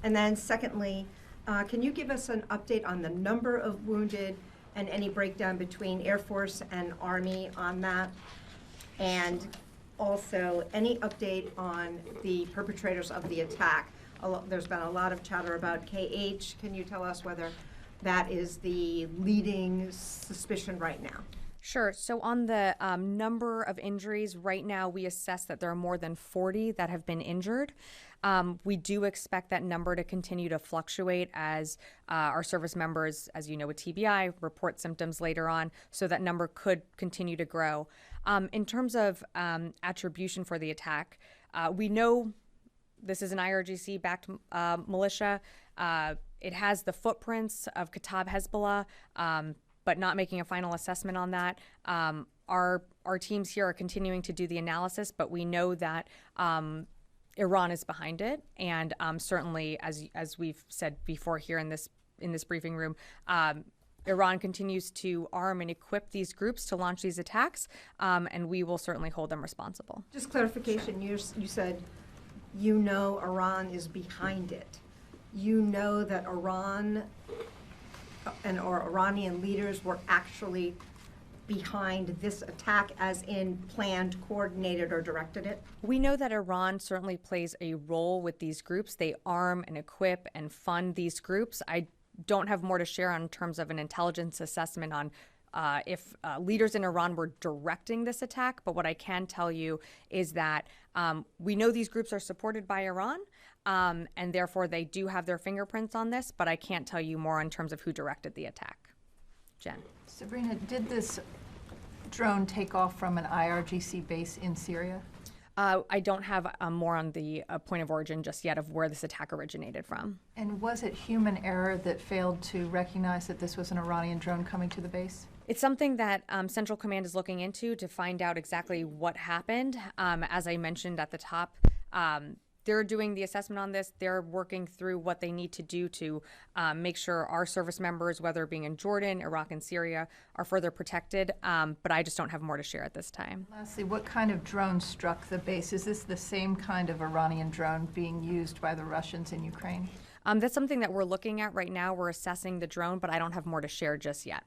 And then secondly, can you give us an update on the number of wounded and any breakdown between Air Force and Army on that? And also, any update on the perpetrators of the attack? There's been a lot of chatter about KH. Can you tell us whether that is the leading suspicion right now? Sure. So on the number of injuries, right now we assess that there are more than 40 that have been injured. We do expect that number to continue to fluctuate as our service members, as you know, with TBI, report symptoms later on, so that number could continue to grow. In terms of attribution for the attack, we know this is an IRGC-backed militia. It has the footprints of Kataib Hezbollah, but not making a final assessment on that. Our teams here are continuing to do the analysis, but we know that Iran is behind it, and certainly, as we've said before here in this briefing room, Iran continues to arm and equip these groups to launch these attacks, and we will certainly hold them responsible. Just clarification, you said you know Iran is behind it. You know that Iran or Iranian leaders were actually behind this attack, as in planned, coordinated, or directed it? We know that Iran certainly plays a role with these groups. They arm and equip and fund these groups. I don't have more to share in terms of an intelligence assessment on if leaders in Iran were directing this attack, but what I can tell you is that we know these groups are supported by Iran, and therefore they do have their fingerprints on this, but I can't tell you more in terms of who directed the attack. Jen. Sabrina, did this drone take off from an IRGC base in Syria? I don't have more on the point of origin just yet of where this attack originated from. And was it human error that failed to recognize that this was an Iranian drone coming to the base? It's something that Central Command is looking into to find out exactly what happened. As I mentioned at the top, they're doing the assessment on this. They're working through what they need to do to make sure our service members, whether being in Jordan, Iraq, and Syria, are further protected. But I just don't have more to share at this time. Lastly, what kind of drone struck the base? Is this the same kind of Iranian drone being used by the Russians in Ukraine? That's something that we're looking at right now. We're assessing the drone, but I don't have more to share just yet.